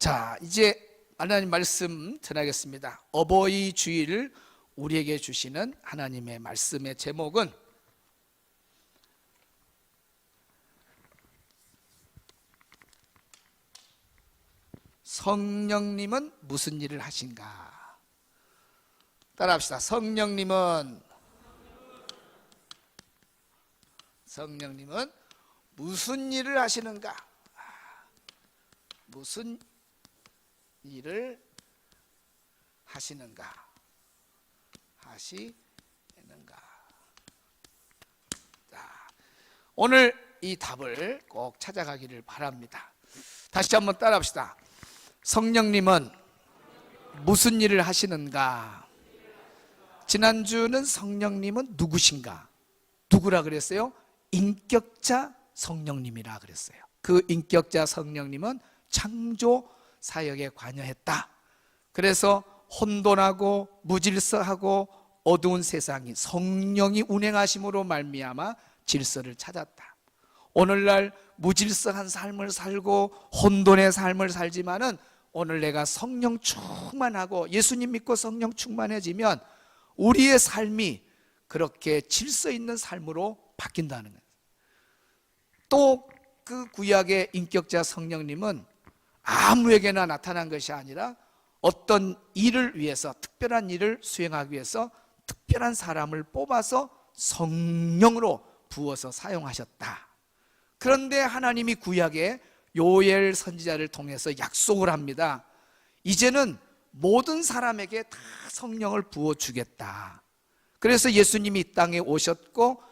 자, 이제 하나님 말씀 전하겠습니다. 어버이 주일을 우리에게 주시는 하나님의 말씀의 제목은 성령님은 무슨 일을 하신가? 따라합시다. 성령님은 무슨 일을 하시는가? 무슨 일을 하시는가? 자, 오늘 이 답을 꼭 찾아가기를 바랍니다. 다시 한번 따라합시다. 성령님은 무슨 일을 하시는가? 지난주는 성령님은 누구신가? 누구라 그랬어요? 인격자 성령님이라 그랬어요. 그 인격자 성령님은 창조 사역에 관여했다. 그래서 혼돈하고 무질서하고 어두운 세상이 성령이 운행하심으로 말미암아 질서를 찾았다. 오늘날 무질서한 삶을 살고 혼돈의 삶을 살지만은 오늘 내가 성령 충만하고 예수님 믿고 성령 충만해지면 우리의 삶이 그렇게 질서 있는 삶으로 바뀐다는 거예요. 또 그 구약의 인격자 성령님은 아무에게나 나타난 것이 아니라 어떤 일을 위해서, 특별한 일을 수행하기 위해서 특별한 사람을 뽑아서 성령으로 부어서 사용하셨다. 그런데 하나님이 구약에 요엘 선지자를 통해서 약속을 합니다. 이제는 모든 사람에게 다 성령을 부어주겠다. 그래서 예수님이 이 땅에 오셨고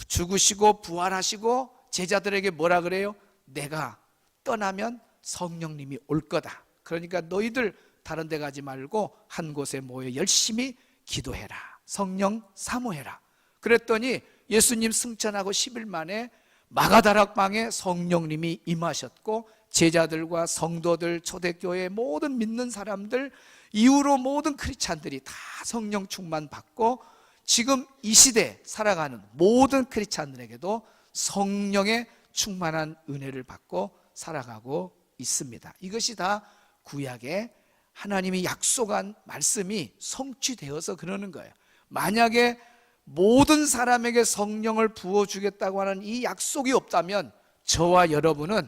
죽으시고 부활하시고 제자들에게 뭐라 그래요? 내가 떠나면 성령님이 올 거다. 그러니까 너희들 다른 데 가지 말고 한 곳에 모여 열심히 기도해라. 성령 사모해라. 그랬더니 예수님 승천하고 10일 만에 마가다락방에 성령님이 임하셨고 제자들과 성도들, 초대교회 모든 믿는 사람들 이후로 모든 크리스찬들이 다 성령 충만 받고 지금 이 시대에 살아가는 모든 크리스찬들에게도 성령의 충만한 은혜를 받고 살아가고 있습니다. 이것이 다 구약에 하나님이 약속한 말씀이 성취되어서 그러는 거예요. 만약에 모든 사람에게 성령을 부어주겠다고 하는 이 약속이 없다면 저와 여러분은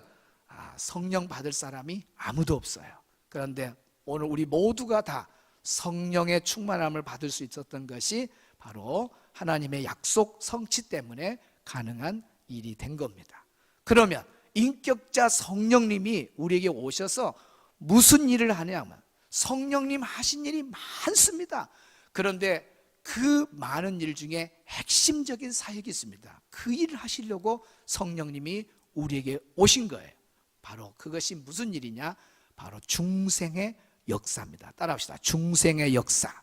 성령 받을 사람이 아무도 없어요. 그런데 오늘 우리 모두가 다 성령의 충만함을 받을 수 있었던 것이 바로 하나님의 약속 성취 때문에 가능한 일이 된 겁니다. 그러면 인격자 성령님이 우리에게 오셔서 무슨 일을 하냐면 성령님 하신 일이 많습니다. 그런데 그 많은 일 중에 핵심적인 사역이 있습니다. 그 일을 하시려고 성령님이 우리에게 오신 거예요. 바로 그것이 무슨 일이냐? 바로 중생의 역사입니다. 따라합시다. 중생의 역사.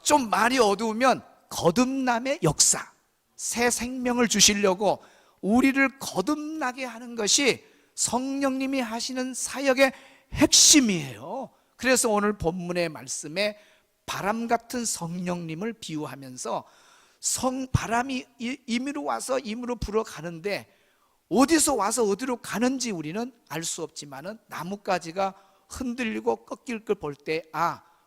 좀 말이 어두우면 거듭남의 역사. 새 생명을 주시려고 우리를 거듭나게 하는 것이 성령님이 하시는 사역의 핵심이에요. 그래서 오늘 본문의 말씀에 바람 같은 성령님을 비유하면서 바람이 임으로 와서 임으로 불어가는데 어디서 와서 어디로 가는지 우리는 알 수 없지만은 나뭇가지가 흔들리고 꺾일 걸 볼 때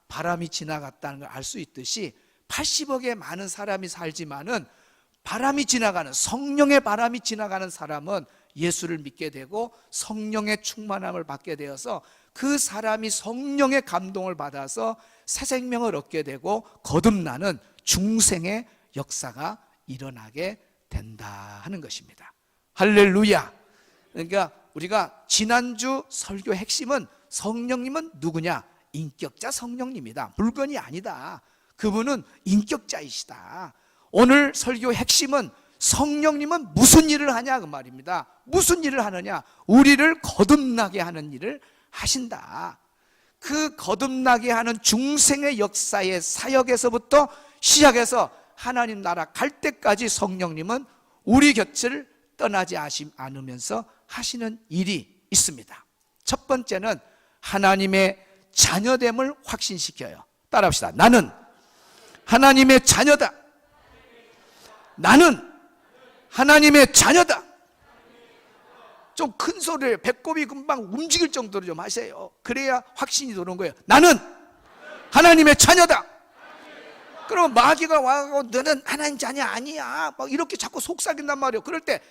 바람이 지나갔다는 걸 알 수 있듯이 80억의 많은 사람이 살지만은 바람이 지나가는, 성령의 바람이 지나가는 사람은 예수를 믿게 되고 성령의 충만함을 받게 되어서 그 사람이 성령의 감동을 받아서 새 생명을 얻게 되고 거듭나는 중생의 역사가 일어나게 된다 하는 것입니다. 할렐루야. 그러니까 우리가 지난주 설교 핵심은 성령님은 누구냐? 인격자 성령님이다. 물건이 아니다. 그분은 인격자이시다. 오늘 설교 핵심은 성령님은 무슨 일을 하냐 그 말입니다. 무슨 일을 하느냐? 우리를 거듭나게 하는 일을 하신다. 그 거듭나게 하는 중생의 역사의 사역에서부터 시작해서 하나님 나라 갈 때까지 성령님은 우리 곁을 떠나지 않으면서 하시는 일이 있습니다. 첫 번째는 하나님의 자녀됨을 확신시켜요. 따라합시다. 나는 하나님의 자녀다. 나는 하나님의 자녀다. 좀 큰 소리를, 배꼽이 금방 움직일 정도로 좀 하세요. 그래야 확신이 도는 거예요. 나는 하나님의 자녀다. 그럼 마귀가 와서 너는 하나님 자녀 아니야 막 이렇게 자꾸 속삭인단 말이에요. 그럴 때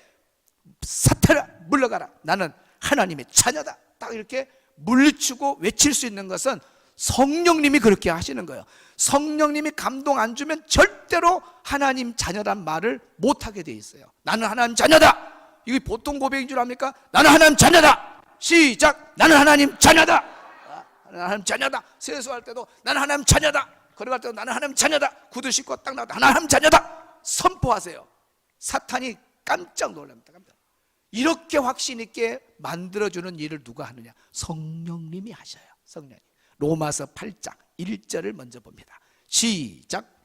사탄아 물러가라, 나는 하나님의 자녀다, 딱 이렇게 물리치고 외칠 수 있는 것은 성령님이 그렇게 하시는 거예요. 성령님이 감동 안 주면 절대로 하나님 자녀란 말을 못하게 돼 있어요. 나는 하나님 자녀다. 이게 보통 고백인 줄 압니까? 나는 하나님 자녀다. 시작. 나는 하나님 자녀다. 나는 하나님 자녀다. 세수할 때도 나는 하나님 자녀다. 걸어갈 때도 나는 하나님 자녀다. 구두 신고 딱 나와도 하나님 자녀다. 선포하세요. 사탄이 깜짝 놀랍니다. 이렇게 확신 있게 만들어주는 일을 누가 하느냐? 성령님이 하셔요. 성령님. 로마서 8장 1절을 먼저 봅니다. 시작.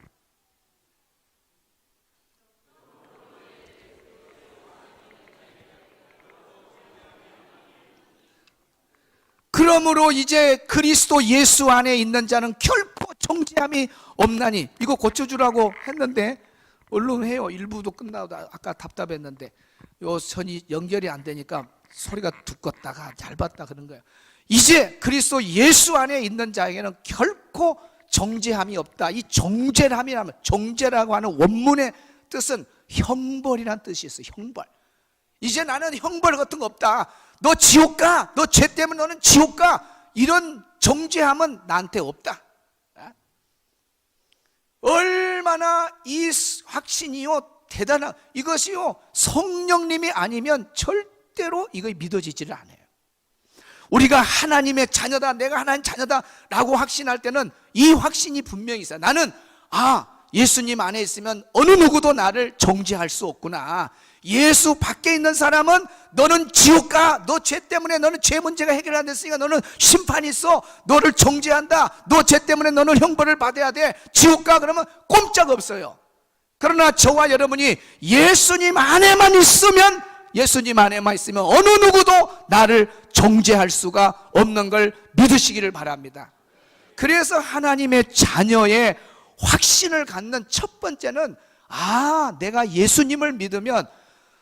그러므로 이제 그리스도 예수 안에 있는 자는 결코 정죄함이 없나니. 이거 고쳐주라고 했는데 얼른 해요. 일부도 끝나고 아까 답답했는데 요 선이 연결이 안 되니까 소리가 두껍다가 얇았다 그런 거예요. 이제 그리스도 예수 안에 있는 자에게는 결코 정죄함이 없다. 이 정죄함이라면, 정죄라고 하는 원문의 뜻은 형벌이란 뜻이 있어요. 형벌. 이제 나는 형벌 같은 거 없다. 너 지옥 가. 너 죄 때문에 너는 지옥 가. 이런 정죄함은 나한테 없다. 얼마나 이 확신이요 대단한, 이것이요 성령님이 아니면 절대로 이거 믿어지지를 않아요. 우리가 하나님의 자녀다, 내가 하나님 자녀다 라고 확신할 때는 이 확신이 분명히 있어요. 나는 예수님 안에 있으면 어느 누구도 나를 정죄할 수 없구나. 예수 밖에 있는 사람은 너는 지옥 가. 너 죄 때문에 너는 죄 문제가 해결 안 됐으니까 너는 심판이 있어. 너를 정죄한다. 너 죄 때문에 너는 형벌을 받아야 돼. 지옥 가. 그러면 꼼짝 없어요. 그러나 저와 여러분이 예수님 안에만 있으면, 예수님 안에만 있으면 어느 누구도 나를 정죄할 수가 없는 걸 믿으시기를 바랍니다. 그래서 하나님의 자녀의 확신을 갖는 첫 번째는 내가 예수님을 믿으면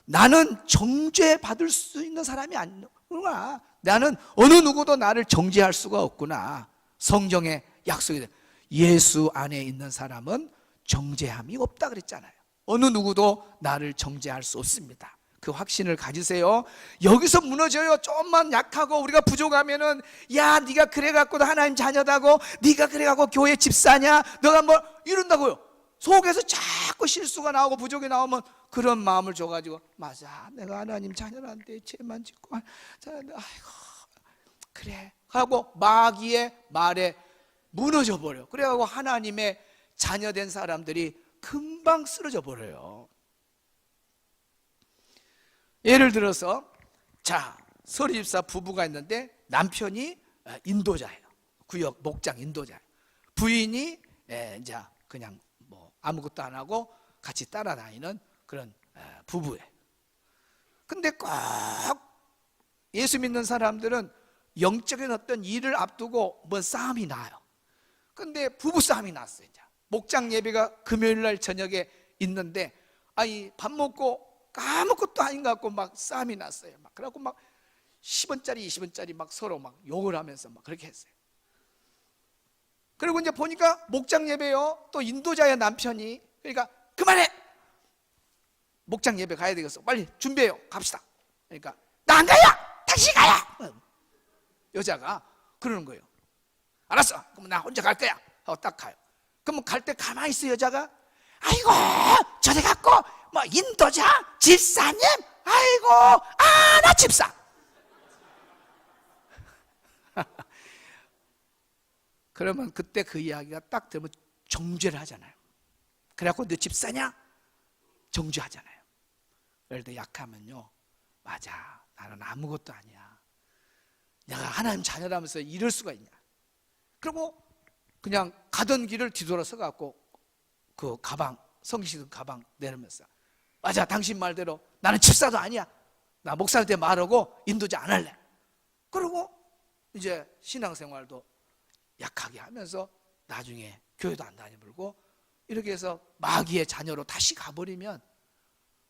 나는 정죄받을 수 있는 사람이 아니구나. 나는 어느 누구도 나를 정죄할 수가 없구나. 성경의 약속이 돼. 예수 안에 있는 사람은 정죄함이 없다 그랬잖아요. 어느 누구도 나를 정죄할 수 없습니다. 그 확신을 가지세요. 여기서 무너져요. 조금만 약하고 우리가 부족하면은 야 네가 그래갖고 하나님 자녀다고, 네가 그래갖고 교회 집사냐, 너가 뭐 이런다고요. 속에서 자꾸 실수가 나오고 부족이 나오면 그런 마음을 줘가지고 맞아, 내가 하나님 자녀란데 죄만 짓고 아이고 그래 하고 마귀의 말에 무너져 버려. 그래가지고 하나님의 자녀된 사람들이 금방 쓰러져 버려요. 예를 들어서 서리집사 부부가 있는데 남편이 인도자예요. 구역 목장 인도자예요. 부인이 이제 그냥 뭐 아무것도 안 하고 같이 따라다니는 그런 부부예요. 근데 꼭 예수 믿는 사람들은 영적인 어떤 일을 앞두고 뭔 싸움이 나요. 근데 부부 싸움이 났어요. 이제 목장 예배가 금요일 날 저녁에 있는데 밥 먹고 아무것도 아닌 것 같고 막 싸움이 났어요. 그래갖고 막 10원짜리 20원짜리 막 서로 막 욕을 하면서 막 그렇게 했어요. 그리고 이제 보니까 목장 예배요, 또 인도자의 남편이, 그러니까 그만해, 목장 예배 가야 되겠어, 빨리 준비해요, 갑시다. 그러니까 나 안 가요, 당신 가요. 여자가 그러는 거예요. 알았어, 그럼 나 혼자 갈 거야 하고 딱 가요. 그러면 갈 때 가만히 있어 여자가. 아이고 저래 갖고 뭐 인도자 집사님, 아이고 나 집사. 그러면 그때 그 이야기가 딱 들으면 정죄를 하잖아요. 그래갖고 너 집사냐? 정죄하잖아요. 예를 들어 약하면요, 맞아, 나는 아무것도 아니야, 내가 하나님 자녀라면서 이럴 수가 있냐. 그리고 그냥 가던 길을 뒤돌아서 갖고 그 가방, 성기시던 가방 내리면서 맞아, 당신 말대로 나는 집사도 아니야, 나 목사한테 말하고 인도자 안 할래. 그리고 이제 신앙생활도 약하게 하면서 나중에 교회도 안 다녀보고 이렇게 해서 마귀의 자녀로 다시 가버리면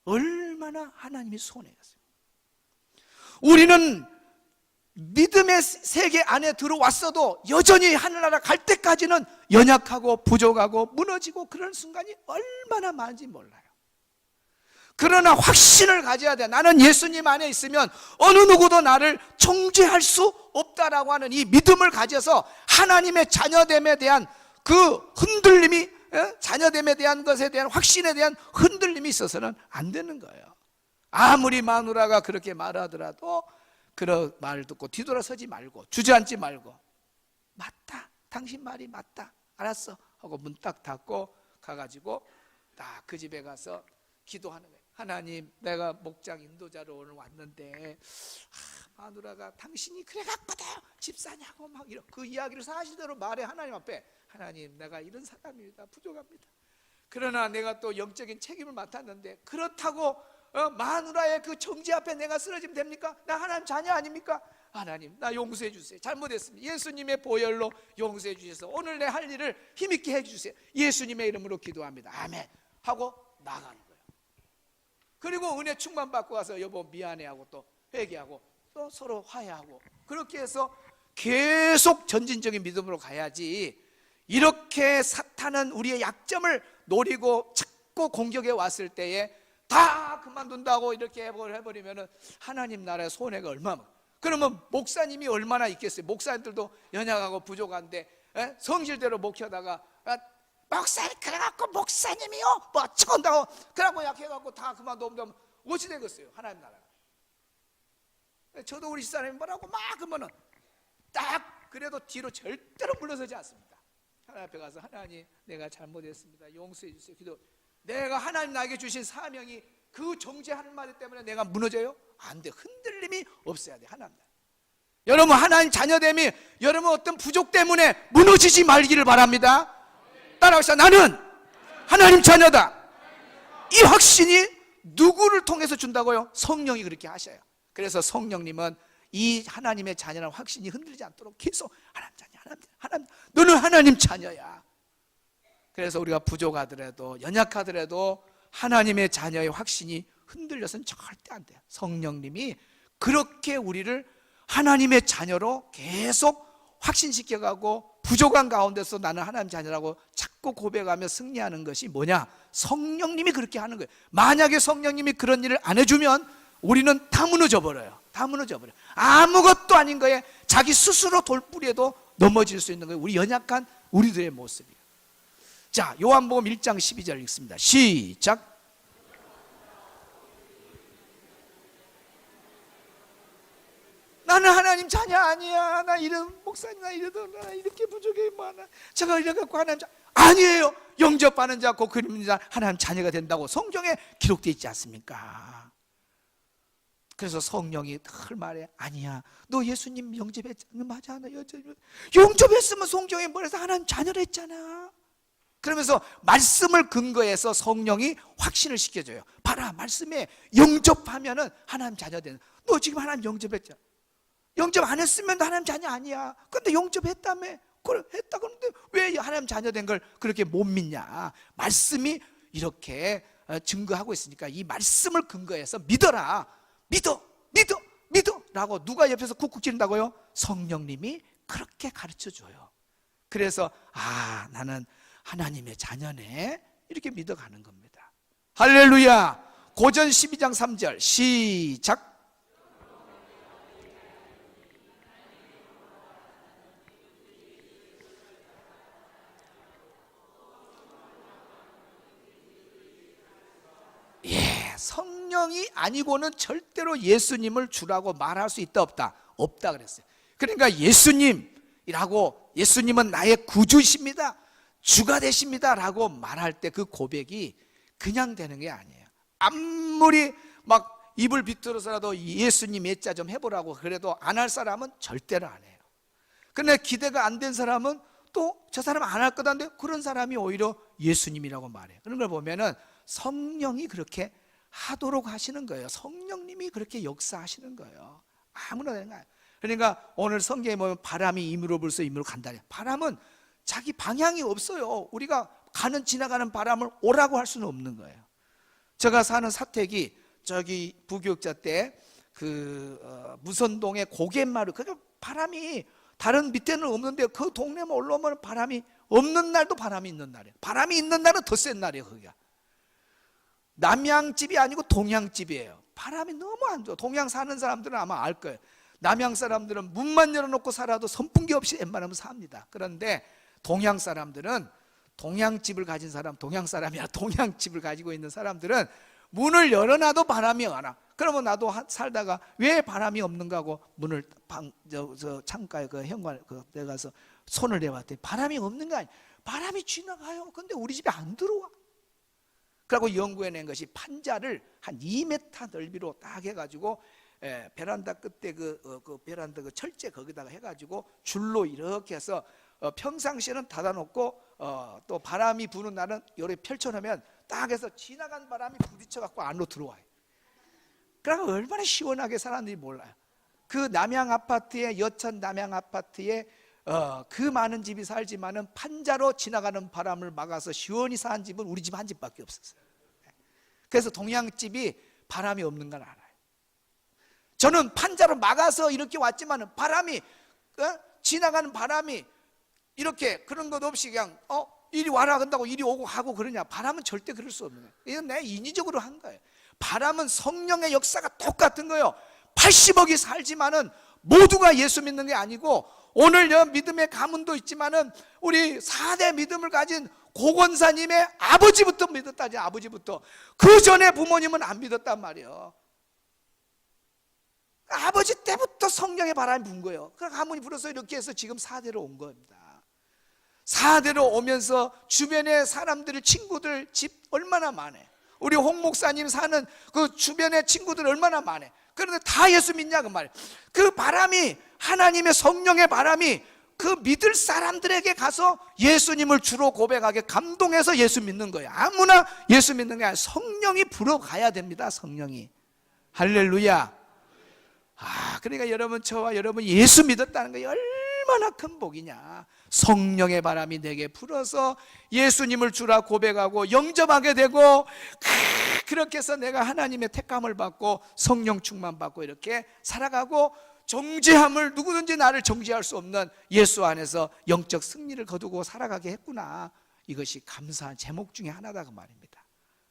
얼마나 하나님이 손해겠어요. 우리는 믿음의 세계 안에 들어왔어도 여전히 하늘나라 갈 때까지는 연약하고 부족하고 무너지고 그런 순간이 얼마나 많은지 몰라요. 그러나 확신을 가져야 돼. 나는 예수님 안에 있으면 어느 누구도 나를 정죄할 수 없다라고 하는 이 믿음을 가져서 하나님의 자녀됨에 대한 그 흔들림이, 자녀됨에 대한 것에 대한 확신에 대한 흔들림이 있어서는 안 되는 거예요. 아무리 마누라가 그렇게 말하더라도 그런 말을 듣고 뒤돌아서지 말고, 주저앉지 말고, 맞다, 당신 말이 맞다, 알았어 하고 문 딱 닫고 가가지고 딱 그 집에 가서 기도하는 거예요. 하나님, 내가 목장 인도자로 오늘 왔는데 마누라가 당신이 그래갖고도 집사냐고 막 이런 그 이야기를 사실대로 말해. 하나님 앞에, 하나님, 내가 이런 사람입니다, 부족합니다. 그러나 내가 또 영적인 책임을 맡았는데 그렇다고 마누라의 그 정죄 앞에 내가 쓰러지면 됩니까? 나 하나님 자녀 아닙니까? 하나님, 나 용서해 주세요. 잘못했습니다. 예수님의 보혈로 용서해 주셔서 오늘 내 할 일을 힘있게 해 주세요. 예수님의 이름으로 기도합니다. 아멘 하고 나가는 거예요. 그리고 은혜 충만 받고 와서 여보 미안해하고 또 회개하고 또 서로 화해하고, 그렇게 해서 계속 전진적인 믿음으로 가야지. 이렇게 사탄은 우리의 약점을 노리고 자꾸 공격해 왔을 때에 다 그만둔다고 이렇게 해버리면 하나님 나라의 손해가 얼마나, 그러면 목사님이 얼마나 있겠어요. 목사님들도 연약하고 부족한데 성질대로 목회하다가 목사님 그래갖고 목사님이요 뭐 어쩌건다고 그러고 약해갖고 다 그만두면 어찌 되겠어요 하나님 나라가. 저도 우리 집사람이 뭐라고 막 그러면은 딱 그래도 뒤로 절대로 물러서지 않습니다. 하나님 앞에 가서 하나님 내가 잘못했습니다, 용서해 주세요. 기도. 내가 하나님 나에게 주신 사명이 그 정죄하는 말 때문에 내가 무너져요? 안 돼. 흔들림이 없어야 돼. 하나님. 여러분 하나님 자녀됨이 여러분 어떤 부족 때문에 무너지지 말기를 바랍니다. 따라합시다. 나는 하나님 자녀다. 이 확신이 누구를 통해서 준다고요? 성령이 그렇게 하셔요. 그래서 성령님은 이 하나님의 자녀라는 확신이 흔들리지 않도록 계속 하나님 자녀, 하나님, 너는 하나님 자녀야. 그래서 우리가 부족하더라도 연약하더라도 하나님의 자녀의 확신이 흔들려서는 절대 안 돼요. 성령님이 그렇게 우리를 하나님의 자녀로 계속 확신시켜가고 부족한 가운데서 나는 하나님 자녀라고 자꾸 고백하며 승리하는 것이 뭐냐? 성령님이 그렇게 하는 거예요. 만약에 성령님이 그런 일을 안 해주면 우리는 다 무너져 버려요. 다 무너져 버려요. 아무것도 아닌 거에 자기 스스로 돌부리에도 넘어질 수 있는 거예요. 우리 연약한 우리들의 모습이에요. 자, 요한복음 1장 12절 읽습니다. 시작. 나는 하나님 자녀 아니야. 나 이런 목사님, 나 이래도 나 이렇게 부족해 뭐하나. 제가 이래갖고 하나님 자녀 아니에요. 영접하는 자 곧 그리는 자 하나님 자녀가 된다고 성경에 기록되어 있지 않습니까? 그래서 성령이 늘 말해. 아니야, 너 예수님 영접했잖아. 맞아, 나 영접했으면 성경에 뭐래서 하나님 자녀를 했잖아. 그러면서 말씀을 근거해서 성령이 확신을 시켜줘요. 봐라, 말씀에 영접하면은 하나님 자녀 되는. 너 지금 하나님 영접했잖아. 영접 안 했으면 하나님 자녀 아니야. 근데 영접했다며. 그래, 했다. 그런데 왜 하나님 자녀 된 걸 그렇게 못 믿냐? 말씀이 이렇게 증거하고 있으니까 이 말씀을 근거해서 믿어라. 믿어 라고 누가 옆에서 쿡쿡 찌른다고요? 성령님이 그렇게 가르쳐줘요. 그래서 나는 하나님의 자녀네, 이렇게 믿어가는 겁니다. 할렐루야. 고전 12장 3절 시작. 성령이 아니고는 절대로 예수님을 주라고 말할 수 있다 없다? 없다 그랬어요. 그러니까 예수님이라고, 예수님은 나의 구주이십니다, 주가 되십니다 라고 말할 때 그 고백이 그냥 되는 게 아니에요. 아무리 막 입을 비틀어서라도 예수님 예자 좀 해보라고 그래도 안 할 사람은 절대로 안 해요. 그런데 기대가 안 된 사람은 또 저 사람 안 할 거다는데 그런 사람이 오히려 예수님이라고 말해요. 그런 걸 보면은 성령이 그렇게 하도록 하시는 거예요. 성령님이 그렇게 역사하시는 거예요. 아무나 되는 거예요. 그러니까 오늘 성경에 보면 바람이 임으로 불서 임으로 간다. 바람은 자기 방향이 없어요. 우리가 지나가는 바람을 오라고 할 수는 없는 거예요. 제가 사는 사택이 저기 부교육자 때 무선동의 고갯마루, 그러니까 바람이 다른 밑에는 없는데 그 동네만 올라오면 바람이 없는 날도 바람이 있는 날이에요. 바람이 있는 날은 더 센 날이에요. 거기가 남양집이 아니고 동양집이에요. 바람이 너무 안 좋아. 동양 사는 사람들은 아마 알 거예요. 남양 사람들은 문만 열어놓고 살아도 선풍기 없이 웬만하면 삽니다. 그런데 동양 사람들은, 동양집을 가진 사람, 동양 사람이야, 동양집을 가지고 있는 사람들은 문을 열어놔도 바람이 안 와. 그러면 나도 살다가 왜 바람이 없는가 하고 문을 창가에 그 현관 내 가서 손을 내봤더니 바람이 없는 거 아니야. 바람이 지나가요. 근데 우리 집에 안 들어와. 그리고 연구해낸 것이 판자를 한 2m 넓이로 딱 해가지고 베란다 끝에 그 베란다 그 철제 거기다가 해가지고 줄로 이렇게 해서 평상시에는 닫아놓고 또 바람이 부는 날은 요렇게 펼쳐놓으면 딱 해서 지나간 바람이 부딪혀갖고 안으로 들어와요. 그러니까 얼마나 시원하게 살았는지 몰라요. 그 남양 아파트에, 여천 남양 아파트에 그 많은 집이 살지만은 판자로 지나가는 바람을 막아서 시원히 산 집은 우리 집 한 집밖에 없었어요. 그래서 동양집이 바람이 없는 걸 알아요. 저는 판자로 막아서 이렇게 왔지만은 바람이 지나가는 바람이 이렇게 그런 것 없이 그냥 이리 와라 한다고 이리 오고 하고 그러냐. 바람은 절대 그럴 수 없는 거예요. 이건 내가 인위적으로 한 거예요. 바람은 성령의 역사가 똑같은 거예요. 80억이 살지만은 모두가 예수 믿는 게 아니고, 오늘 믿음의 가문도 있지만은 우리 4대 믿음을 가진 고건사님의 아버지부터 믿었다지. 아버지부터. 그 전에 부모님은 안 믿었단 말이에요. 아버지 때부터 성령의 바람이 분 거예요. 그 가문이 불어서 이렇게 해서 지금 4대로 온 겁니다. 4대로 오면서 주변의 사람들, 친구들, 집 얼마나 많아요. 우리 홍 목사님 사는 그 주변의 친구들 얼마나 많아요. 그런데 다 예수 믿냐 그 말이에요. 그 바람이, 하나님의 성령의 바람이 그 믿을 사람들에게 가서 예수님을 주로 고백하게 감동해서 예수 믿는 거예요. 아무나 예수 믿는 게 아니라 성령이 불어가야 됩니다. 성령이. 할렐루야. 그러니까 여러분, 저와 여러분이 예수 믿었다는 게 얼마나 큰 복이냐. 성령의 바람이 내게 불어서 예수님을 주라 고백하고 영접하게 되고, 그렇게 해서 내가 하나님의 택함을 받고 성령 충만 받고 이렇게 살아가고, 정죄함을, 누구든지 나를 정죄할 수 없는 예수 안에서 영적 승리를 거두고 살아가게 했구나. 이것이 감사한 제목 중에 하나다 그 말입니다.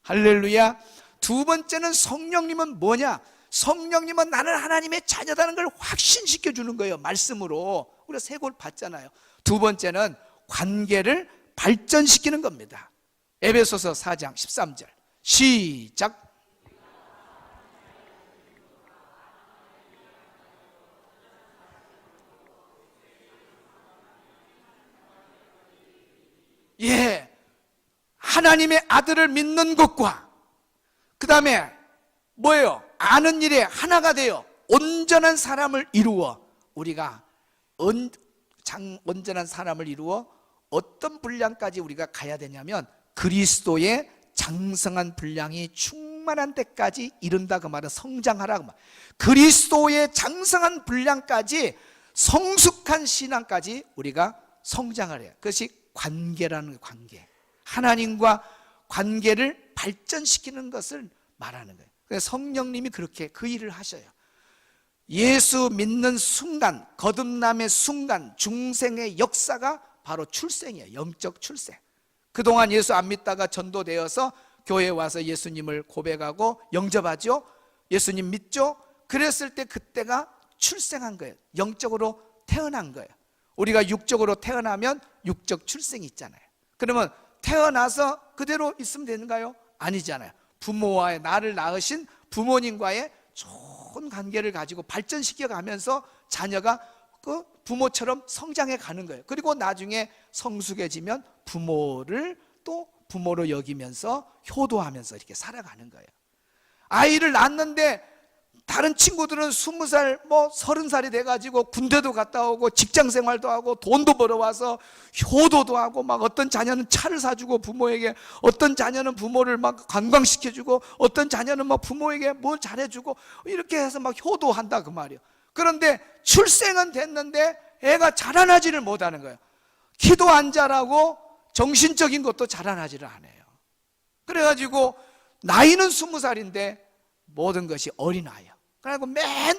할렐루야. 두 번째는 성령님은 뭐냐? 성령님은 나는 하나님의 자녀다는 걸 확신시켜 주는 거예요. 말씀으로. 우리가 세 골 봤잖아요. 두 번째는 관계를 발전시키는 겁니다. 에베소서 4장 13절 시작. 하나님의 아들을 믿는 것과 그 다음에 뭐예요? 아는 일에 하나가 되어 온전한 사람을 이루어, 우리가 온전한 사람을 이루어 어떤 분량까지 우리가 가야 되냐면 그리스도의 장성한 분량이 충만한 데까지 이른다 그 말은 성장하라 그 말. 그리스도의 장성한 분량까지, 성숙한 신앙까지 우리가 성장을 해요. 그것이 관계라는 관계, 하나님과 관계를 발전시키는 것을 말하는 거예요. 그래서 성령님이 그렇게 그 일을 하셔요. 예수 믿는 순간, 거듭남의 순간, 중생의 역사가 바로 출생이에요. 영적 출생. 그동안 예수 안 믿다가 전도되어서 교회에 와서 예수님을 고백하고 영접하죠. 예수님 믿죠. 그랬을 때 그때가 출생한 거예요. 영적으로 태어난 거예요. 우리가 육적으로 태어나면 육적 출생이 있잖아요. 그러면 태어나서 그대로 있으면 되는가요? 아니잖아요. 부모와의, 나를 낳으신 부모님과의 좋은 관계를 가지고 발전시켜 가면서 자녀가 그 부모처럼 성장해 가는 거예요. 그리고 나중에 성숙해지면 부모를 또 부모로 여기면서 효도하면서 이렇게 살아가는 거예요. 아이를 낳았는데 다른 친구들은 20살, 30살이 돼가지고 군대도 갔다 오고 직장 생활도 하고 돈도 벌어와서 효도도 하고, 막 어떤 자녀는 차를 사주고 부모에게, 어떤 자녀는 부모를 막 관광시켜주고, 어떤 자녀는 막 부모에게 뭘 잘해주고, 이렇게 해서 막 효도한다 그 말이에요. 그런데 출생은 됐는데 애가 자라나지를 못하는 거예요. 키도 안 자라고 정신적인 것도 자라나지를 않아요. 그래가지고 나이는 20살인데 모든 것이 어린아이예요. 그래갖고 맨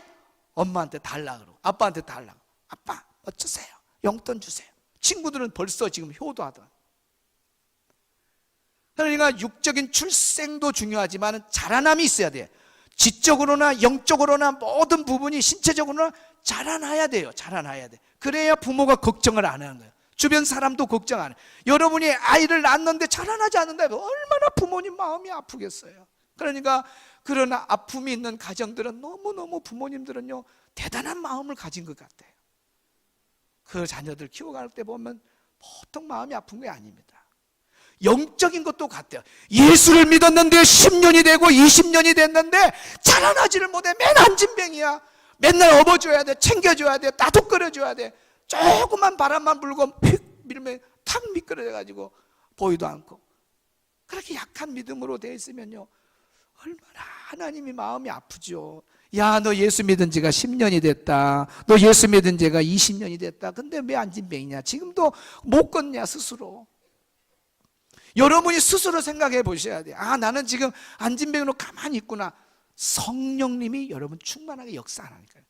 엄마한테 달라 그러고 아빠한테 달라고. 아빠 어쩌세요? 용돈 주세요. 친구들은 벌써 지금 효도하던. 그러니까 육적인 출생도 중요하지만 자라남이 있어야 돼. 지적으로나 영적으로나 모든 부분이 신체적으로나 자라나야 돼요. 자라나야 돼. 그래야 부모가 걱정을 안 하는 거예요. 주변 사람도 걱정 안 해요. 여러분이 아이를 낳았는데 자라나지 않는다면 얼마나 부모님 마음이 아프겠어요. 그러니까 그런 아픔이 있는 가정들은 너무너무 부모님들은요 대단한 마음을 가진 것 같아요. 그 자녀들 키워갈 때 보면 보통 마음이 아픈 게 아닙니다. 영적인 것도 같아요. 예수를 믿었는데 10년이 되고 20년이 됐는데 자라나지를 못해. 맨 안진뱅이야. 맨날 업어줘야 돼, 챙겨줘야 돼, 따뜻거려줘야 돼. 조그만 바람만 불고 휙 밀면 탁 미끄러져가지고 보이도 않고. 그렇게 약한 믿음으로 되어 있으면요 얼마나 하나님이 마음이 아프죠. 야, 너 예수 믿은 지가 10년이 됐다. 너 예수 믿은 지가 20년이 됐다. 근데 왜 안진뱅이냐? 지금도 못 걷냐 스스로. 여러분이 스스로 생각해 보셔야 돼요. 아, 나는 지금 안진뱅이로 가만히 있구나. 성령님이 여러분 충만하게 역사하니까요.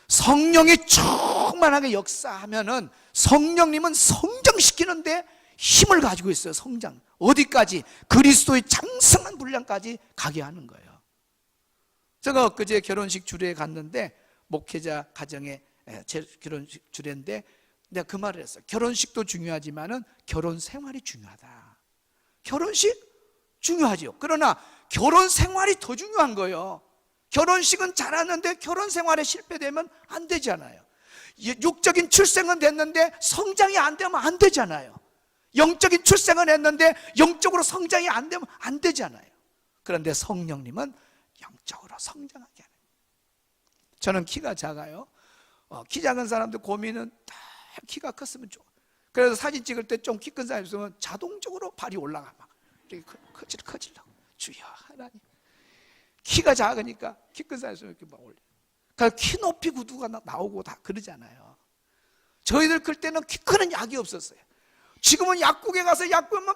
성령이 충만하게 역사하면은 성령님은 성장시키는데 힘을 가지고 있어요. 성장 어디까지? 그리스도의 장성한 분량까지 가게 하는 거예요. 제가 엊그제 결혼식 주례에 갔는데 목회자 가정에 제 결혼식 주례인데 내가 그 말을 했어요. 결혼식도 중요하지만은 결혼 생활이 중요하다. 결혼식 중요하죠. 그러나 결혼 생활이 더 중요한 거예요. 결혼식은 잘하는데 결혼 생활에 실패되면 안 되잖아요. 육적인 출생은 됐는데 성장이 안 되면 안 되잖아요. 영적인 출생은 했는데 영적으로 성장이 안 되면 안 되잖아요. 그런데 성령님은 영적으로 성장하게 하는 거예요. 저는 키가 작아요. 키 작은 사람들 고민은 다 키가 컸으면 좋아. 그래서 사진 찍을 때 좀 키 큰 사람이 있으면 자동적으로 발이 올라가 막 이렇게 커지려고. 주여 하나님. 키가 작으니까 키 큰 사람이 있으면 이렇게 막 올려. 그러니까 키 높이 구두가 나오고 다 그러잖아요. 저희들 클 때는 키 크는 약이 없었어요. 지금은 약국에 가서 약 보면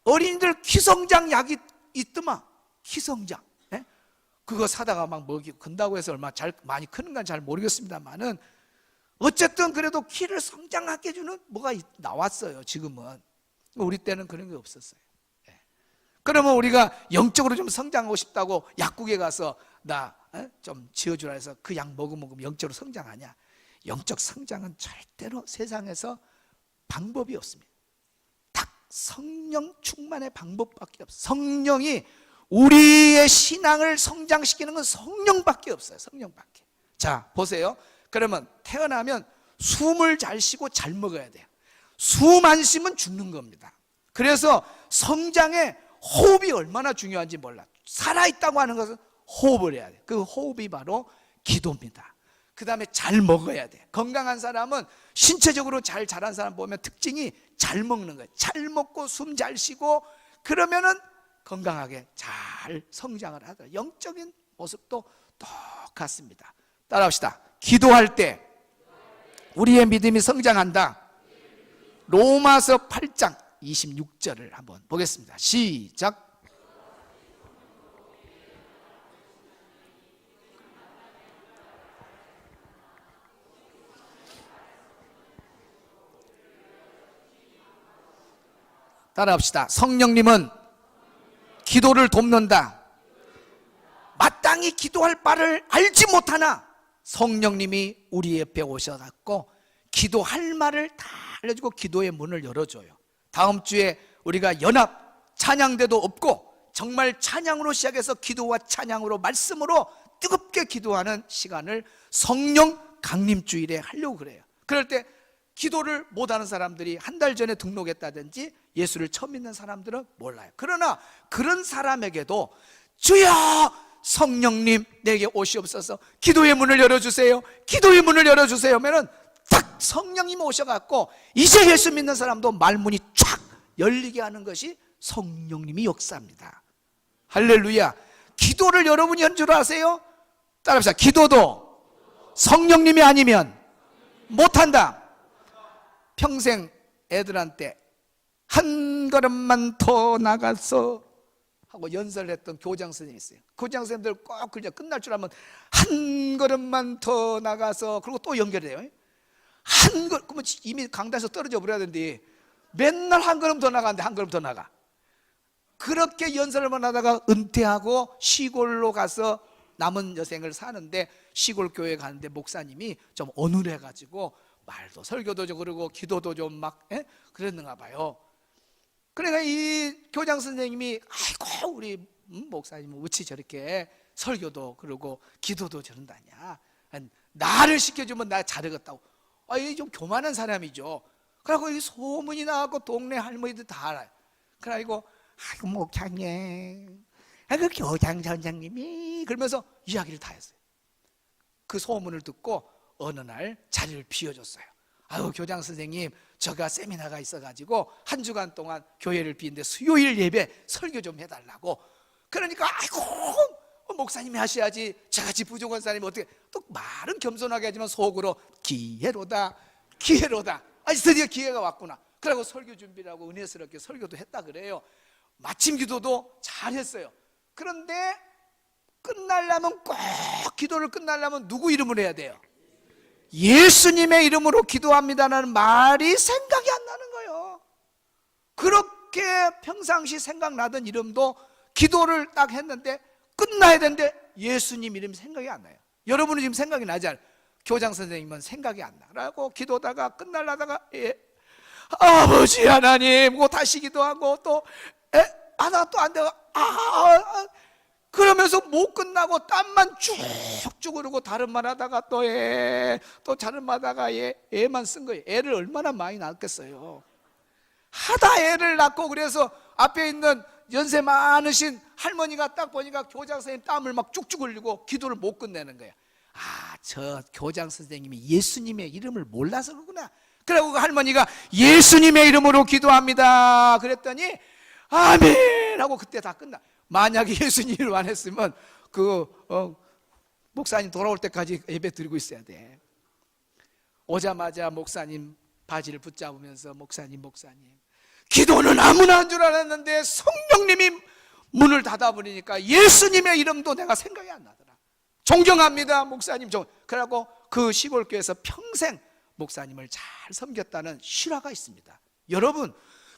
어린이들 키성장 약이 있더만. 키성장. 네? 그거 사다가 막 먹이고 큰다고 해서 얼마 많이 크는 건 잘 모르겠습니다만은 어쨌든 그래도 키를 성장하게 해주는 뭐가 나왔어요. 지금은. 우리 때는 그런 게 없었어요. 네. 그러면 우리가 영적으로 좀 성장하고 싶다고 약국에 가서 나 좀 지어주라 해서 그 약 먹으면 영적으로 성장하냐? 영적 성장은 절대로 세상에서 방법이 없습니다. 딱 성령 충만의 방법밖에 없어요. 성령이 우리의 신앙을 성장시키는 건 성령밖에 없어요. 성령밖에. 자, 보세요. 그러면 태어나면 숨을 잘 쉬고 잘 먹어야 돼요. 숨 안 쉬면 죽는 겁니다. 그래서 성장에 호흡이 얼마나 중요한지 몰라. 살아있다고 하는 것은 호흡을 해야 돼요. 그 호흡이 바로 기도입니다. 그 다음에 잘 먹어야 돼. 건강한 사람은 신체적으로 잘 자란 사람 보면 특징이 잘 먹는 거예요. 잘 먹고 숨 잘 쉬고 그러면은 건강하게 잘 성장을 하더라. 영적인 모습도 똑같습니다. 따라합시다. 기도할 때 우리의 믿음이 성장한다. 로마서 8장 26절을 한번 보겠습니다. 시작. 따라합시다. 성령님은 기도를 돕는다. 마땅히 기도할 바를 알지 못하나 성령님이 우리 옆에 오셔갖고 기도할 말을 다 알려주고 기도의 문을 열어줘요. 다음 주에 우리가 연합 찬양대도 없고 정말 찬양으로 시작해서 기도와 찬양으로 말씀으로 뜨겁게 기도하는 시간을 성령 강림주일에 하려고 그래요. 그럴 때 기도를 못하는 사람들이 한 달 전에 등록했다든지 예수를 처음 믿는 사람들은 몰라요. 그러나 그런 사람에게도 주여 성령님 내게 오시옵소서, 기도의 문을 열어주세요, 기도의 문을 열어주세요 하면은 딱 성령님 오셔갖고 이제 예수 믿는 사람도 말문이 쫙 열리게 하는 것이 성령님이 역사입니다. 할렐루야. 기도를 여러분이 한 줄 아세요? 따라합시다. 기도도 성령님이 아니면 못한다. 평생 애들한테 한 걸음만 더 나가서 하고 연설을 했던 교장 선생님이 있어요. 교장 선생님들 꼭 그냥 끝날 줄 알면 한 걸음만 더 나가서, 그리고 또 연결해요. 한 걸음, 그러면 이미 강단에서 떨어져 버려야 되는데 맨날 한 걸음 더 나가는데 한 걸음 더 나가. 그렇게 연설만 하다가 은퇴하고 시골로 가서 남은 여생을 사는데, 시골 교회 가는데 목사님이 좀 어눌해가지고 말도 설교도 좀 그러고 기도도 좀 막 그랬는가 봐요. 그러니까 이 교장 선생님이 아이고 우리 목사님은 어찌 저렇게 설교도 그러고 기도도 저런다냐, 나를 시켜주면 나 잘하겠다고. 이 좀 교만한 사람이죠. 그래갖고 이 소문이 나갖고 동네 할머니들 다 알아요. 그래가지고 아이고 목사님, 그 교장 선생님이, 그러면서 이야기를 다 했어요. 그 소문을 듣고 어느 날 자리를 비워줬어요. 아유 교장 선생님, 제가 세미나가 있어가지고 한 주간 동안 교회를 비는데 수요일 예배 설교 좀 해달라고. 그러니까 아이고 목사님이 하셔야지, 저같이 부족한 사람이 어떻게. 또 말은 겸손하게 하지만 속으로 기회로다 기회로다, 드디어 기회가 왔구나. 그러고 설교 준비를 하고 은혜스럽게 설교도 했다 그래요. 마침 기도도 잘했어요. 그런데 끝나려면, 꼭 기도를 끝나려면 누구 이름으로 해야 돼요? 예수님의 이름으로 기도합니다라는 말이 생각이 안 나는 거예요. 그렇게 평상시 생각나던 이름도 기도를 딱 했는데 끝나야 되는데 예수님 이름이 생각이 안 나요. 여러분은 지금 생각이 나지 않아요? 교장 선생님은 생각이 안 나라고 기도하다가 끝날라다가 아버지 하나님, 뭐 다시 기도하고 또 하다가 또 안 되고 그러면서 못 끝나고 땀만 쭉쭉 흐르고 다른 말 하다가 또 다른 말 하다가 애만 쓴 거예요. 애를 얼마나 많이 낳았겠어요. 하다 애를 낳고, 그래서 앞에 있는 연세 많으신 할머니가 딱 보니까 교장 선생님 땀을 막 쭉쭉 흘리고 기도를 못 끝내는 거예요. 저 교장 선생님이 예수님의 이름을 몰라서 그러구나. 그리고 그 할머니가 예수님의 이름으로 기도합니다 그랬더니 아멘 하고 그때 다 끝나. 만약에 예수님을 안 했으면 목사님 돌아올 때까지 예배 드리고 있어야 돼. 오자마자 목사님 바지를 붙잡으면서 목사님 기도는 아무나 한 줄 알았는데 성령님이 문을 닫아버리니까 예수님의 이름도 내가 생각이 안 나더라. 존경합니다 목사님. 그래갖고 그 시골교회에서 평생 목사님을 잘 섬겼다는 실화가 있습니다. 여러분,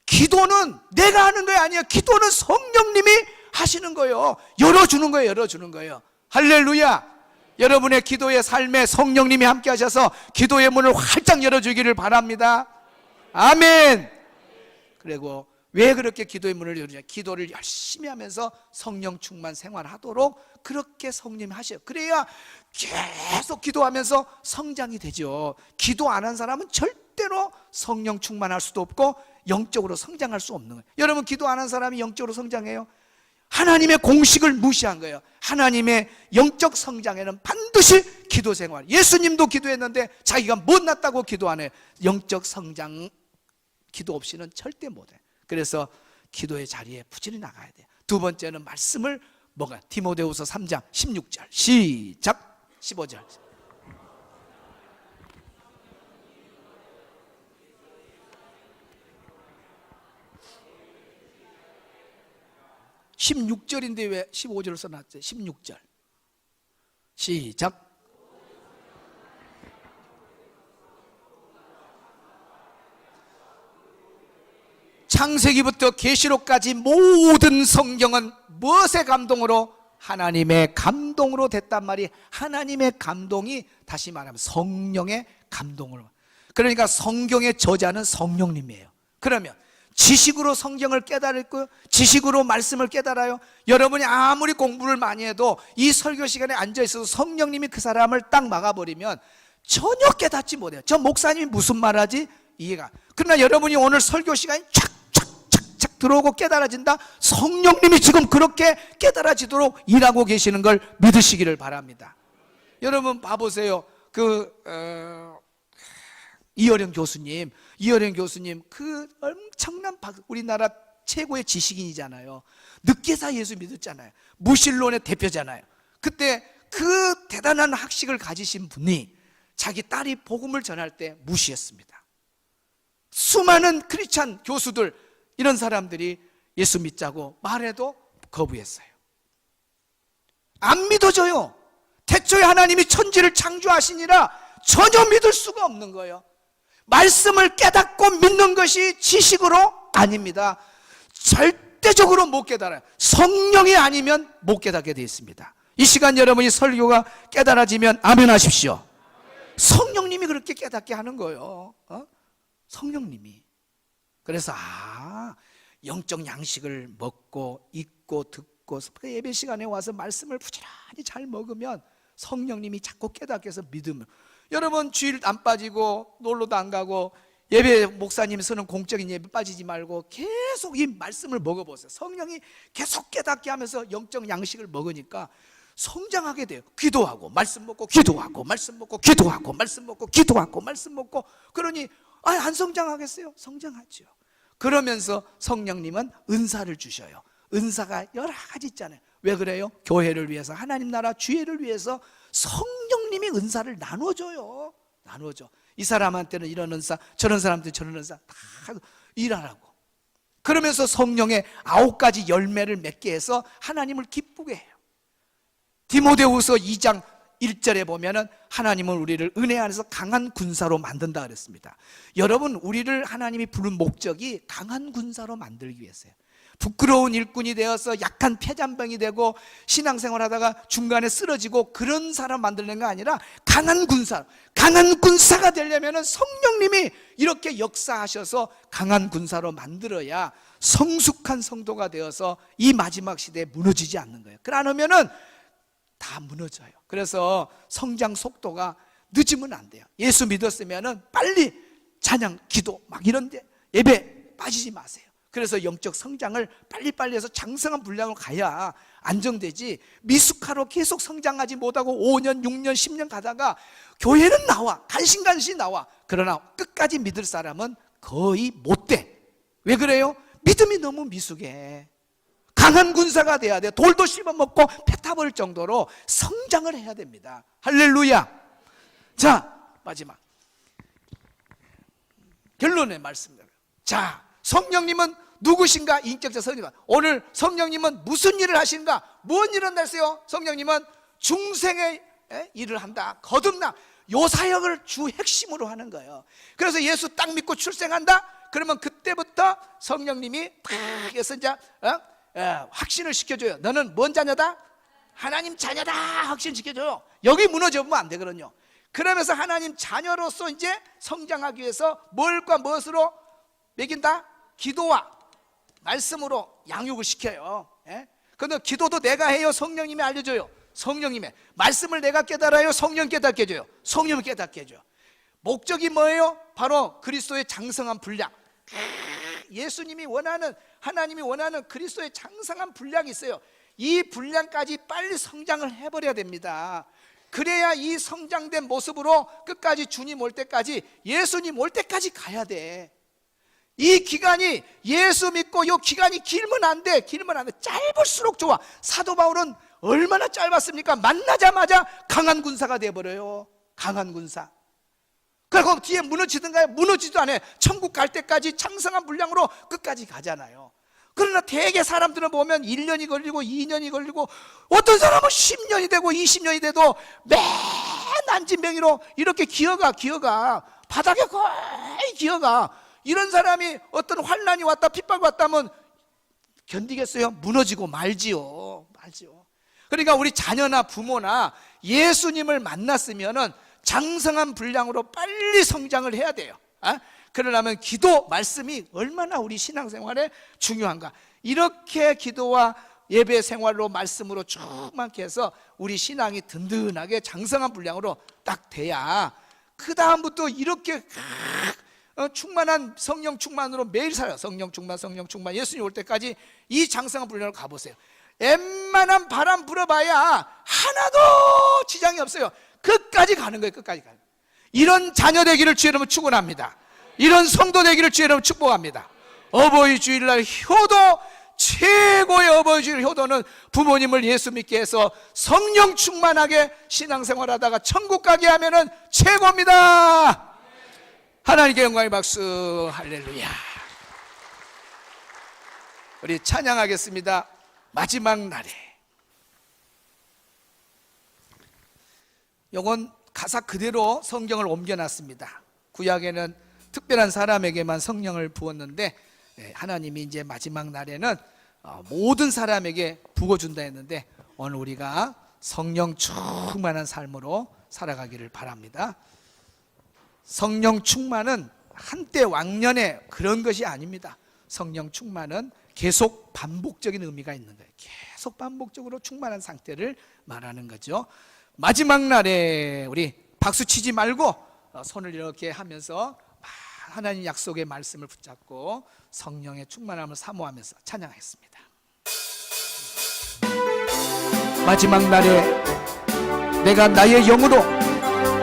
기도는 내가 하는 거 아니에요. 기도는 성령님이 하시는 거예요. 열어주는 거예요. 할렐루야. 여러분의 기도의 삶에 성령님이 함께 하셔서 기도의 문을 활짝 열어주기를 바랍니다. 아멘. 그리고 왜 그렇게 기도의 문을 열으냐? 기도를 열심히 하면서 성령 충만 생활하도록 그렇게 성령님이 하셔요. 그래야 계속 기도하면서 성장이 되죠. 기도 안 한 사람은 절대로 성령 충만할 수도 없고 영적으로 성장할 수 없는 거예요. 여러분, 기도 안 한 사람이 영적으로 성장해요? 하나님의 공식을 무시한 거예요. 하나님의 영적 성장에는 반드시 기도 생활. 예수님도 기도했는데 자기가 못났다고 기도 안 해요. 영적 성장 기도 없이는 절대 못해. 그래서 기도의 자리에 부지런히 나가야 돼요. 두 번째는 말씀을 뭐가? 디모데후서 3장 16절 시작. 15절 16절인데 왜 15절을 써놨지? 16절 시작. 창세기부터 계시록까지 모든 성경은 무엇의 감동으로? 하나님의 감동으로 됐단 말이. 하나님의 감동이 다시 말하면 성령의 감동으로. 그러니까 성경의 저자는 성령님이에요. 그러면 지식으로 성경을 깨달고 지식으로 말씀을 깨달아요. 여러분이 아무리 공부를 많이 해도 이 설교 시간에 앉아있어도 성령님이 그 사람을 딱 막아버리면 전혀 깨닫지 못해요. 저 목사님이 무슨 말하지? 이해가. 그러나 여러분이 오늘 설교 시간이 착착착착 들어오고 깨달아진다. 성령님이 지금 그렇게 깨달아지도록 일하고 계시는 걸 믿으시기를 바랍니다. 여러분 봐보세요. 이어령 교수님 그 엄청난 우리나라 최고의 지식인이잖아요. 늑계사 예수 믿었잖아요. 무신론의 대표잖아요. 그때 그 대단한 학식을 가지신 분이 자기 딸이 복음을 전할 때 무시했습니다. 수많은 크리스찬 교수들, 이런 사람들이 예수 믿자고 말해도 거부했어요. 안 믿어져요. 태초에 하나님이 천지를 창조하시니라 전혀 믿을 수가 없는 거예요. 말씀을 깨닫고 믿는 것이 지식으로 아닙니다. 절대적으로 못 깨달아요. 성령이 아니면 못 깨닫게 되어 있습니다. 이 시간 여러분이 설교가 깨달아지면 아멘 하십시오. 성령님이 그렇게 깨닫게 하는 거예요. 성령님이. 그래서 영적 양식을 먹고 읽고 듣고 예배 시간에 와서 말씀을 부지런히 잘 먹으면 성령님이 자꾸 깨닫게 해서 믿으면, 여러분 주일 안 빠지고 놀러도 안 가고 예배 목사님 쓰는 공적인 예배 빠지지 말고 계속 이 말씀을 먹어보세요. 성령이 계속 깨닫게 하면서 영적 양식을 먹으니까 성장하게 돼요. 기도하고 말씀 먹고 기도하고 말씀 먹고 기도하고 말씀 먹고 기도하고 말씀 먹고, 그러니 안 성장하겠어요? 성장하죠. 그러면서 성령님은 은사를 주셔요. 은사가 여러 가지 있잖아요. 왜 그래요? 교회를 위해서, 하나님 나라 주의를 위해서 성령님이 은사를 나눠줘요. 나눠줘. 이 사람한테는 이런 은사, 저런 사람한테 저런 은사 다 일하라고. 그러면서 성령의 9가지 열매를 맺게 해서 하나님을 기쁘게 해요. 디모데후서 2장 1절에 보면은 하나님은 우리를 은혜 안에서 강한 군사로 만든다 그랬습니다. 여러분, 우리를 하나님이 부른 목적이 강한 군사로 만들기 위해서요. 부끄러운 일꾼이 되어서 약한 폐잔병이 되고 신앙생활 하다가 중간에 쓰러지고 그런 사람 만들는 거 아니라 강한 군사, 강한 군사가 되려면 성령님이 이렇게 역사하셔서 강한 군사로 만들어야 성숙한 성도가 되어서 이 마지막 시대에 무너지지 않는 거예요. 그러면은 다 무너져요. 그래서 성장 속도가 늦으면 안 돼요. 예수 믿었으면은 빨리 찬양, 기도 막 이런데 예배 빠지지 마세요. 그래서 영적 성장을 빨리빨리 해서 장성한 분량으로 가야 안정되지, 미숙하로 계속 성장하지 못하고 5년, 6년, 10년 가다가 교회는 나와, 간신간신 나와. 그러나 끝까지 믿을 사람은 거의 못 돼. 왜 그래요? 믿음이 너무 미숙해. 강한 군사가 돼야 돼. 돌도 씹어먹고 패타버릴 정도로 성장을 해야 됩니다. 할렐루야. 자, 마지막 결론의 말씀입니다. 자, 성령님은 누구신가? 인격적 성령. 오늘 성령님은 무슨 일을 하시는가? 무슨 일을 한다했어요? 성령님은 중생의 일을 한다. 거듭나. 요 사역을 주 핵심으로 하는 거예요. 그래서 예수 딱 믿고 출생한다? 그러면 그때부터 성령님이 탁 해서 이제 확신을 시켜줘요. 너는 뭔 자녀다? 하나님 자녀다. 확신시켜줘요. 여기 무너져보면 안 되거든요. 그러면서 하나님 자녀로서 이제 성장하기 위해서 뭘과 무엇으로 먹인다? 기도와 말씀으로 양육을 시켜요. 그런데 기도도 내가 해요? 성령님이 알려줘요? 성령님의 말씀을 내가 깨달아요? 성령 깨닫게 해줘요? 성령을 깨닫게 해줘요. 목적이 뭐예요? 바로 그리스도의 장성한 분량. 예수님이 원하는, 하나님이 원하는 그리스도의 장성한 분량이 있어요. 이 분량까지 빨리 성장을 해버려야 됩니다. 그래야 이 성장된 모습으로 끝까지 주님 올 때까지, 예수님 올 때까지 가야 돼. 이 기간이, 예수 믿고 이 기간이 길면 안 돼. 길면 안 돼. 짧을수록 좋아. 사도 바울은 얼마나 짧았습니까? 만나자마자 강한 군사가 돼버려요. 강한 군사. 그리고 뒤에 무너지든가요? 무너지도 않아요. 천국 갈 때까지 창성한 분량으로 끝까지 가잖아요. 그러나 대개 사람들은 보면 1년이 걸리고 2년이 걸리고 어떤 사람은 10년이 되고 20년이 돼도 맨 안진병이로 이렇게 기어가 바닥에 거의 기어가. 이런 사람이 어떤 환난이 왔다, 핍박이 왔다면 견디겠어요? 무너지고 말지요. 그러니까 우리 자녀나 부모나 예수님을 만났으면은 장성한 분량으로 빨리 성장을 해야 돼요. 그러려면 기도, 말씀이 얼마나 우리 신앙생활에 중요한가. 이렇게 기도와 예배 생활로 말씀으로 충만케 해서 우리 신앙이 든든하게 장성한 분량으로 딱 돼야 그 다음부터 이렇게 충만한 성령 충만으로 매일 살아요. 성령 충만, 예수님 올 때까지 이 장성한 분량으로 가보세요. 웬만한 바람 불어봐야 하나도 지장이 없어요. 끝까지 가는 거예요. 끝까지 가는 거예요. 이런 자녀 되기를 주의 이름으로 축원합니다. 이런 성도 되기를 주의 이름으로 축복합니다. 어버이 주일날 효도, 최고의 어버이 주일 효도는 부모님을 예수 믿게 해서 성령 충만하게 신앙생활하다가 천국 가게 하면은 최고입니다. 하나님께 영광의 박수. 할렐루야. 우리 찬양하겠습니다. 마지막 날에. 요건 가사 그대로 성경을 옮겨놨습니다. 구약에는 특별한 사람에게만 성령을 부었는데 하나님이 이제 마지막 날에는 모든 사람에게 부어준다 했는데 오늘 우리가 성령 충만한 삶으로 살아가기를 바랍니다. 성령 충만은 한때 왕년에 그런 것이 아닙니다. 성령 충만은 계속 반복적인 의미가 있는 거예요. 계속 반복적으로 충만한 상태를 말하는 거죠. 마지막 날에 우리 박수 치지 말고 손을 이렇게 하면서 하나님 약속의 말씀을 붙잡고 성령의 충만함을 사모하면서 찬양하겠습니다. 마지막 날에 내가 나의 영으로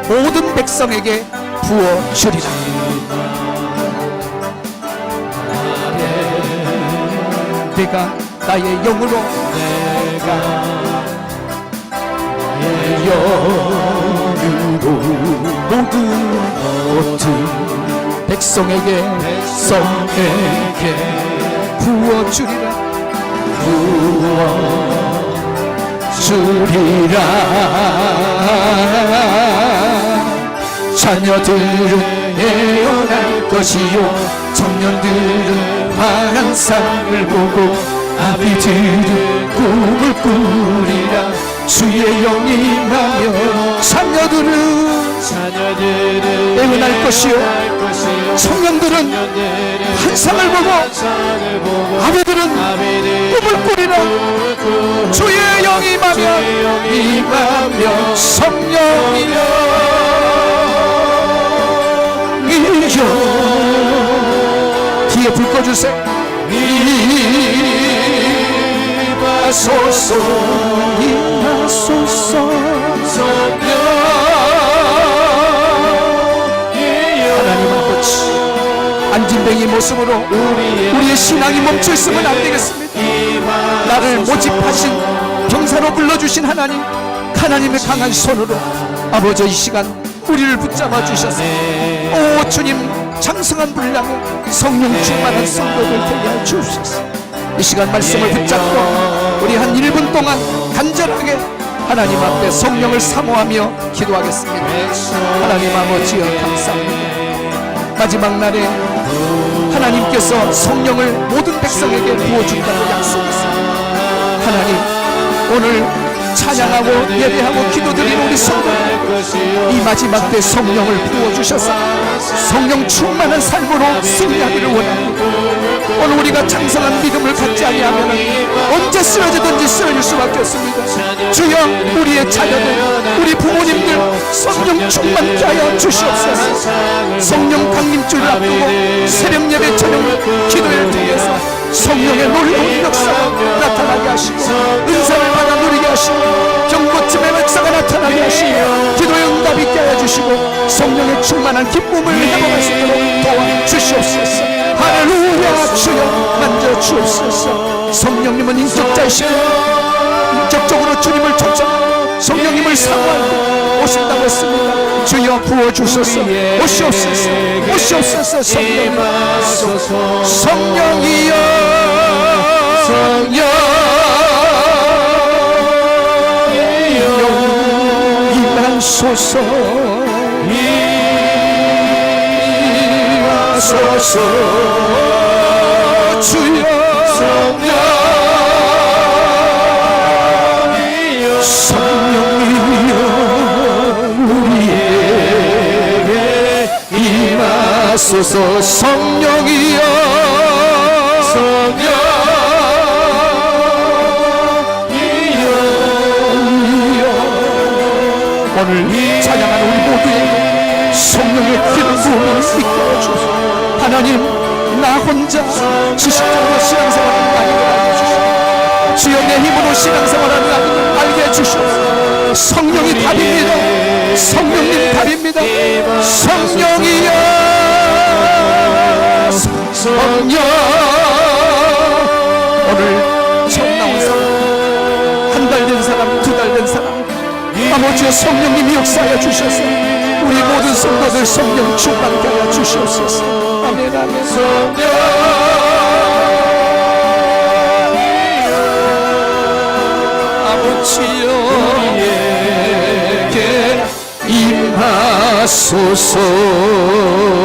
모든 백성에게 부어주리라. 내가 나의 영으로 모든 백성에게 부어주리라. 자녀들은 애원할 것이요 청년들은 환한 삶을 보고 아비들은 꿈을 꾸리라. 주의 영이 임하며 자녀들은 애원할 것이요 청년들은 환상을 보고 아비들은 꿈을 꾸리라. 주의 영이 임하며 성령이여 뒤에 불 꺼주세요. 임하소서 하나님은 꽃이 안진뱅이 모습으로 우리의 신앙이 멈춰있으면 안 되겠습니다. 나를 모집하신 병사로 불러주신 하나님의 강한 손으로 아버지 이 시간 우리를 붙잡아 주셔서 오 주님 장성한 분량의 성령 충만한 성도들 되게 하여 주옵소서. 이 시간 말씀을 붙잡고 우리 한 1분 동안 간절하게 하나님 앞에 성령을 사모하며 기도하겠습니다. 하나님 아버지여 감사합니다. 마지막 날에 하나님께서 성령을 모든 백성에게 부어준다고 약속했습니다. 하나님 오늘 찬양하고 예배하고 기도드리는 우리 성도들 이 마지막 때 성령을 부어주셔서 성령 충만한 삶으로 승리하기를 원합니다. 오늘 우리가 장성한 믿음을 갖지 아니하면 언제 쓰러지든지 쓰러질 수밖에 없습니다. 주여 우리의 자녀들 우리 부모님들 성령 충만케 하여 주시옵소서. 성령 강림주를 앞두고 새벽 예배 저녁 기도를 통해서 성령의 놀라운 역사가 나타나게 하시고 은사를 받아 누리게 하시고 경고침의 역사가 나타나게 하시며 기도의 응답이 있게 하여 주시고 성령의 충만한 기쁨을 회복할 수 있도록 도와주시옵소서. 할렐루야. 주여 만져 주옵소서. 성령님은 인격자이시고 인격적으로 주님을 초청하고 성령님을 사모하고 오신다고 했습니다. 주여 부어주소서. 오시옵소서. 오시옵소서. 성령님 성령이여 성령 임하소서. 임하소서. 주여 성령이여 우리에게 임하소서. 성령이여 오늘 찬양하는 우리 모두에게 성령의 기름 부음을 믿게 해주소서. 하나님 나 혼자 지식적으로 신앙생활을 아니게 해주시옵소서. 주여 내 힘으로 신앙생활을 알게 해주시옵소서. 성령이 답입니다. 성령님 답입니다. 성령이여 성령 오늘 처음 나온 사람 한 달 된 사람 2달 된 사람 아버지의 성령님이 역사하여 주셔서 우리 모든 성도들 성령 충만케 하여 주시옵소서. 아멘 아멘. 성령 주옵소서.